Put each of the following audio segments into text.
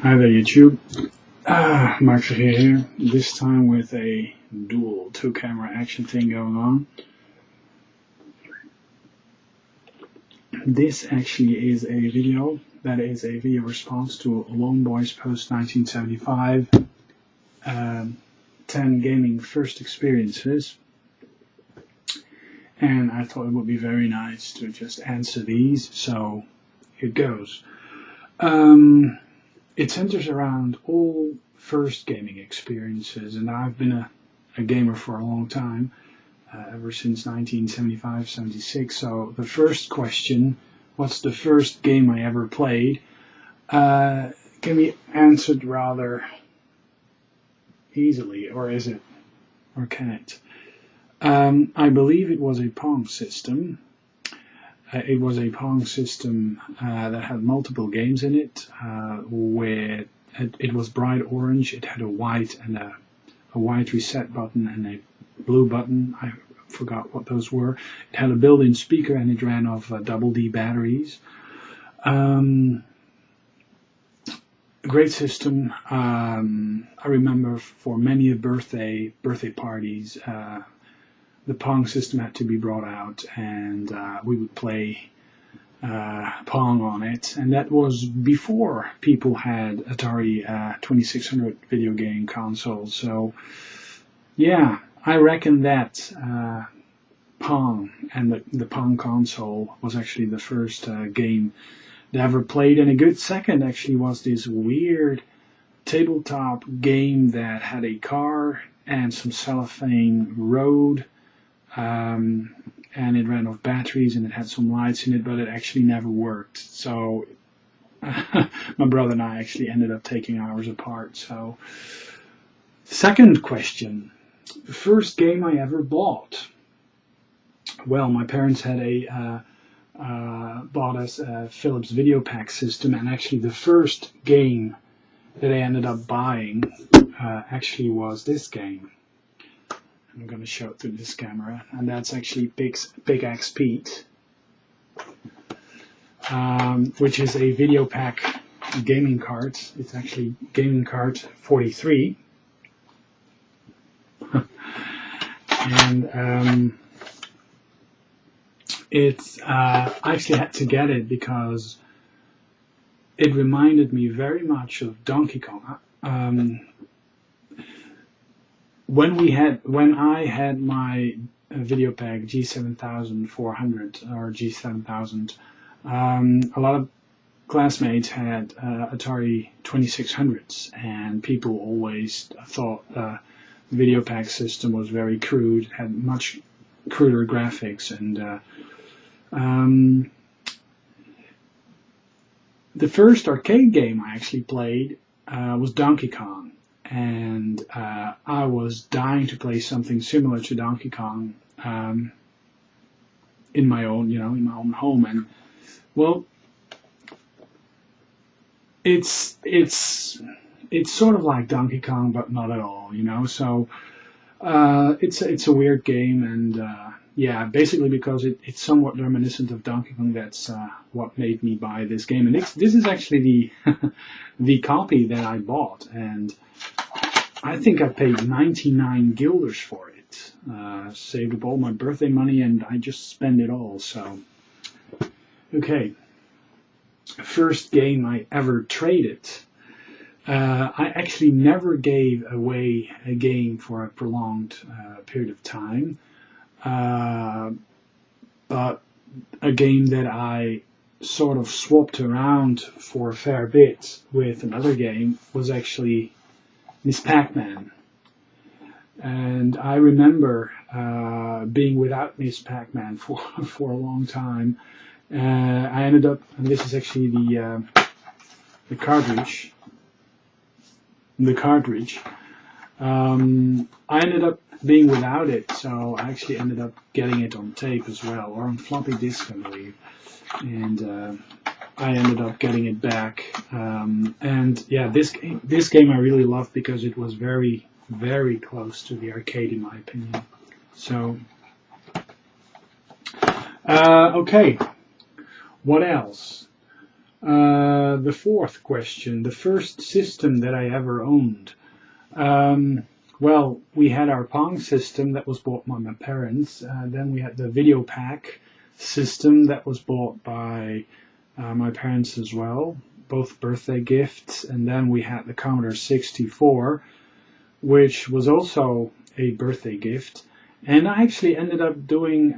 Hi there YouTube, Mark here, this time with a dual two-camera action thing going on. This actually is a video that is a video response to Lawnboyspost1975 10 gaming first experiences, and I thought it would be very nice to just answer these, so here it goes. It centers around all first gaming experiences, and I've been a gamer for a long time, ever since 1975-76. So the first question, what's the first game I ever played, can be answered rather easily, or is it, or can it? I believe it was a Pong system. It was a Pong system that had multiple games in it, where it was bright orange. It had a white and a white reset button and a blue button. I forgot what those were. It had a built-in speaker and it ran off double D batteries. Great system. I remember for many birthday parties, the Pong system had to be brought out, and we would play Pong on it. And that was before people had Atari 2600 video game consoles. So yeah, I reckon that Pong and the Pong console was actually the first game that I ever played. And a good second actually was this weird tabletop game that had a car and some cellophane road. And it ran off batteries and it had some lights in it, but it actually never worked. So my brother and I actually ended up taking ours apart. So second question, the first game I ever bought. Well, my parents had bought us a Philips video pack system, and actually the first game that I ended up buying actually was this game. I'm going to show it through this camera, and that's actually Big Axe Pete, which is a video pack gaming cart. It's actually gaming cart 43, and I actually had to get it because it reminded me very much of Donkey Kong. When I had my video pack G7400 or G7000, a lot of classmates had Atari 2600s, and people always thought the video pack system was very crude, had much cruder graphics, and the first arcade game I actually played was Donkey Kong. And I was dying to play something similar to Donkey Kong in my own home. And well, it's sort of like Donkey Kong, but not at all, So it's a weird game, and yeah, basically because it's somewhat reminiscent of Donkey Kong. That's what made me buy this game. And this is actually the the copy that I bought, and I think I paid 99 guilders for it. Saved up all my birthday money, and I just spent it all. So, okay. First game I ever traded. I actually never gave away a game for a prolonged period of time. But a game that I sort of swapped around for a fair bit with another game was actually Miss Pac-Man. And I remember being without Miss Pac-Man for a long time. I ended up, and this is actually the cartridge. I ended up being without it, so I actually ended up getting it on tape as well, or on floppy disk, I believe. And I ended up getting it back, and yeah, this game I really loved because it was very, very close to the arcade in my opinion. So, okay, what else? The fourth question, the first system that I ever owned. Well, we had our Pong system that was bought by my parents. Then we had the video pack system that was bought by my parents as well, both birthday gifts. And then we had the Commodore 64, which was also a birthday gift. And I actually ended up doing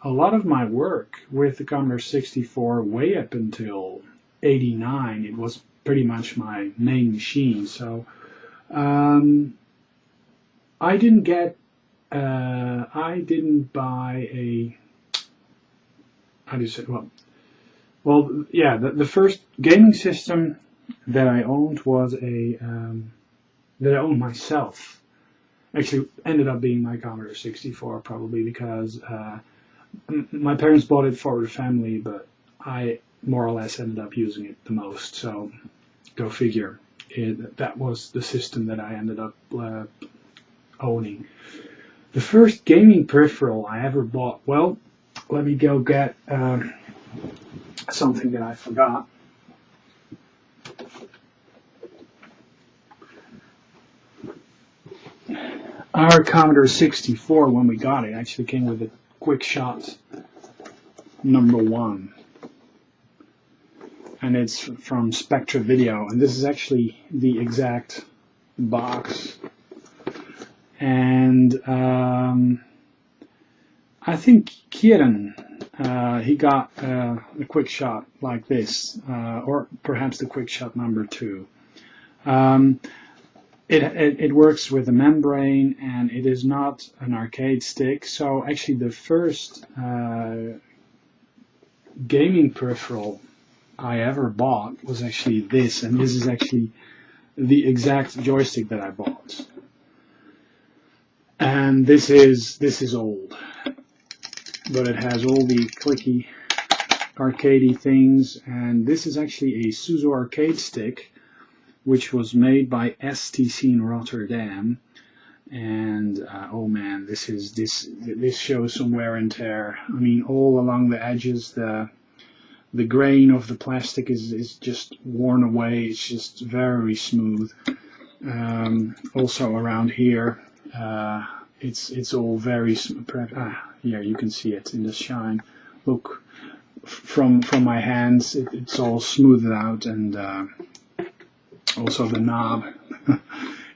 a lot of my work with the Commodore 64 way up until '89. It was pretty much my main machine. So I didn't buy a, how do you say, well, yeah, the first gaming system that I owned was that I owned myself. Actually, ended up being my Commodore 64 probably because my parents bought it for the family, but I more or less ended up using it the most. So, go figure. That was the system that I ended up owning. The first gaming peripheral I ever bought, well, let me go get something that I forgot. Our Commodore 64, when we got it, actually came with a Quick Shot #1. And it's from Spectra Video. And this is actually the exact box. And I think Kieran, he got a Quick Shot like this, or perhaps the Quick Shot #2. It works with a membrane, and it is not an arcade stick. So actually the first gaming peripheral I ever bought was actually this, and this is actually the exact joystick that I bought. And this is old, but it has all the clicky arcadey things, and this is actually a Suzo arcade stick, which was made by STC in Rotterdam. And oh man, this shows some wear and tear. I mean, all along the edges, the grain of the plastic is just worn away. It's just very smooth. Also around here, it's all very here you can see it in the shine. Look, from my hands, it's all smoothed out, and also the knob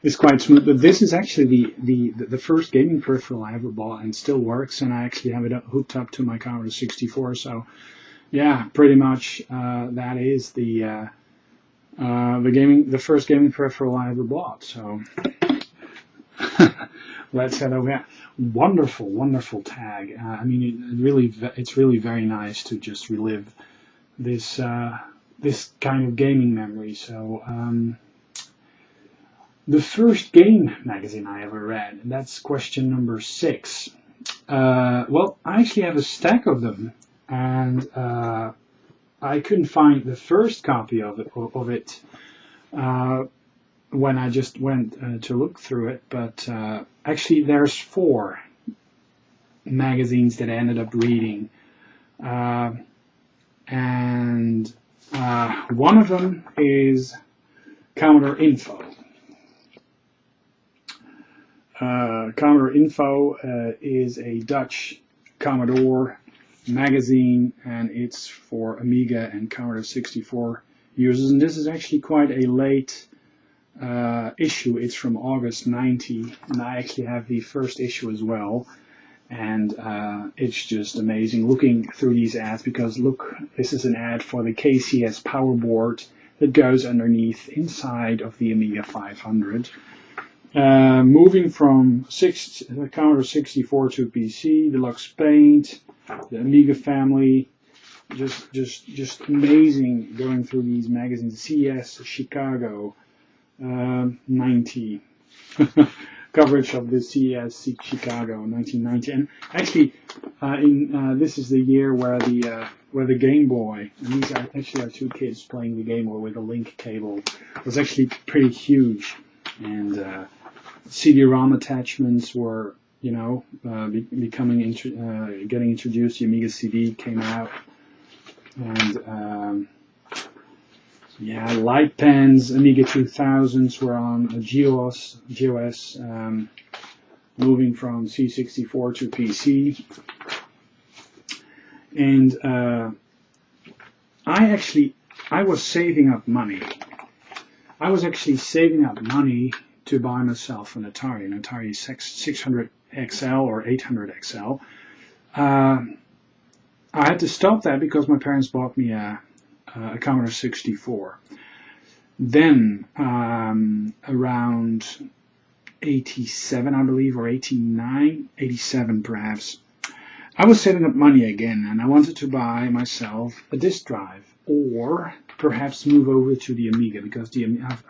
is quite smooth. But this is actually the first gaming peripheral I ever bought, and still works. And I actually have it hooked up to my Commodore 64. So yeah, pretty much that is the first gaming peripheral I ever bought. So let's head over here. Wonderful, wonderful tag. I mean, it's really very nice to just relive this kind of gaming memory. So the first game magazine I ever read, and that's question number 6. Well, I actually have a stack of them, and I couldn't find the first copy of it when I just went to look through it, but actually there's 4 magazines that I ended up reading, and one of them is Commodore Info. Commodore Info is a Dutch Commodore magazine, and it's for Amiga and Commodore 64 users. And this is actually quite a late issue. It's from August '90, and I actually have the first issue as well. And it's just amazing looking through these ads, because look, this is an ad for the KCS power board that goes underneath inside of the Amiga 500. Moving from the Commodore 64 to PC, Deluxe Paint, the Amiga family, just amazing going through these magazines. CS Chicago 90 coverage of the CES Chicago 1990, and actually this is the year where the Game Boy, and these are actually our 2 kids playing the Game Boy with a link cable, was actually pretty huge, and CD-ROM attachments were getting introduced. The Amiga CD came out, and Yeah, light pens, Amiga 2000s were on GOS, moving from C64 to PC. And I was saving up money. I was actually saving up money to buy myself an Atari 600 XL or 800 XL. I had to stop that because my parents bought me a Commodore 64. Then, around 87, I believe, or 89, 87 perhaps, I was saving up money again, and I wanted to buy myself a disk drive, or perhaps move over to the Amiga, because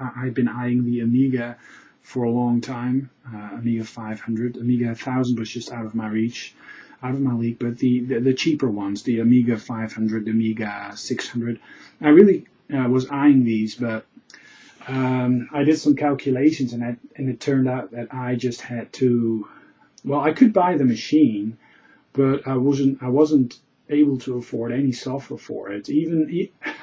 I've been eyeing the Amiga for a long time. Amiga 500, Amiga 1000 was just out of my reach, out of my league, but the cheaper ones, the Amiga 500, the Amiga 600, I really was eyeing these, but I did some calculations, and it turned out that I just had to. Well, I could buy the machine, but I wasn't able to afford any software for it.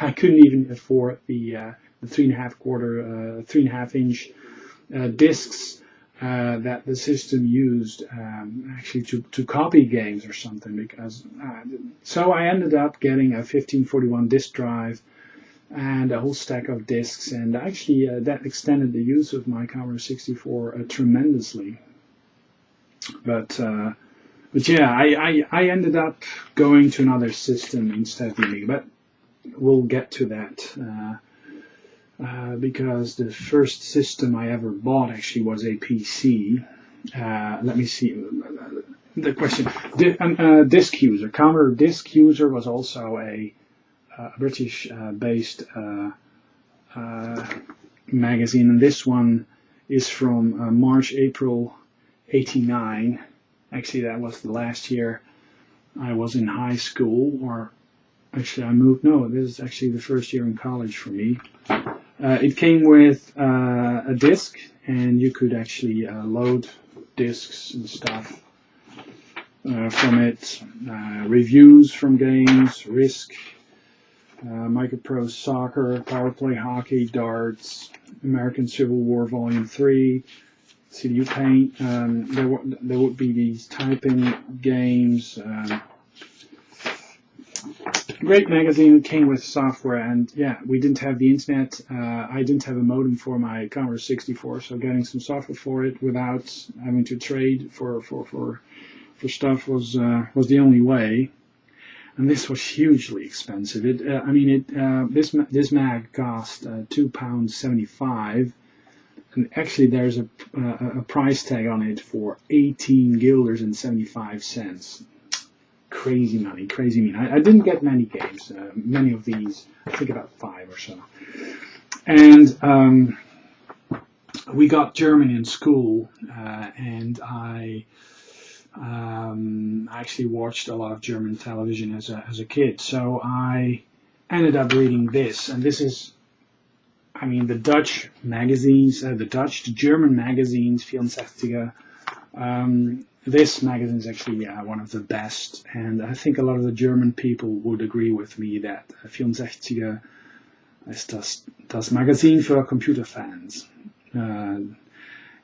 I couldn't even afford the 3.5 inch discs that the system used actually to copy games or something. Because so I ended up getting a 1541 disk drive and a whole stack of discs, and actually that extended the use of my Commodore 64 tremendously. But yeah, I ended up going to another system instead of the Amiga, but we'll get to that because the first system I ever bought actually was a PC. Let me see the question. Disk user. Commodore Disk User was also a British-based magazine, and this one is from March, April '89. Actually, that was the last year I was in high school, or actually I moved. No, this is actually the first year in college for me. It came with a disc, and you could actually load discs and stuff from it. Reviews from games, Risk, Microprose Soccer, Power Play Hockey, Darts, American Civil War Volume 3, CDU Paint. There would be these typing games. Great magazine. It came with software, and yeah, we didn't have the internet. I didn't have a modem for my Commodore 64, so getting some software for it without having to trade for stuff was the only way. And this was hugely expensive. This mag cost £2.75, and actually there's a price tag on it for 18 guilders and 75 cents. Crazy money, crazy money. I didn't get many games, many of these, I think about 5 or so. And we got German in school, and I actually watched a lot of German television as a kid. So I ended up reading this, and this is, the Dutch magazines, the German magazines, 64. This magazine is actually one of the best, and I think a lot of the German people would agree with me that 64 ist das Magazin für Computerfans. And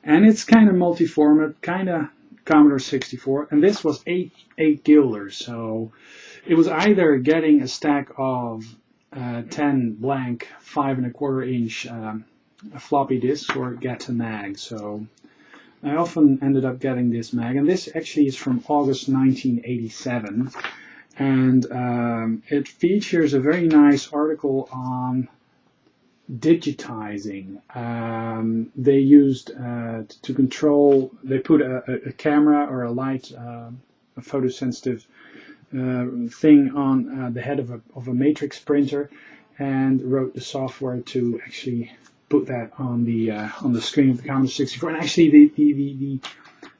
it's kind of multi-format, kind of Commodore 64, and this was 8 guilders, so it was either getting a stack of 10 blank 5.25 inch floppy disks or get a mag. So I often ended up getting this mag, and this actually is from August 1987, and it features a very nice article on digitizing. They used to control, they put a camera or a light, a photosensitive thing on the head of a matrix printer, and wrote the software to actually put that on the screen of the Commodore 64. And actually the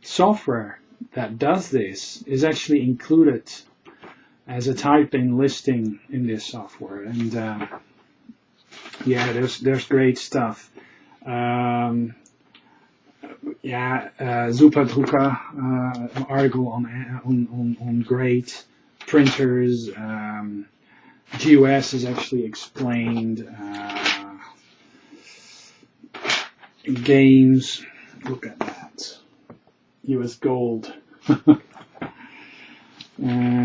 software that does this is actually included as a type-in listing in this software. And yeah, there's great stuff. Super Drucker, an article on great printers. GOS is actually explained. games. Look at that. US Gold. And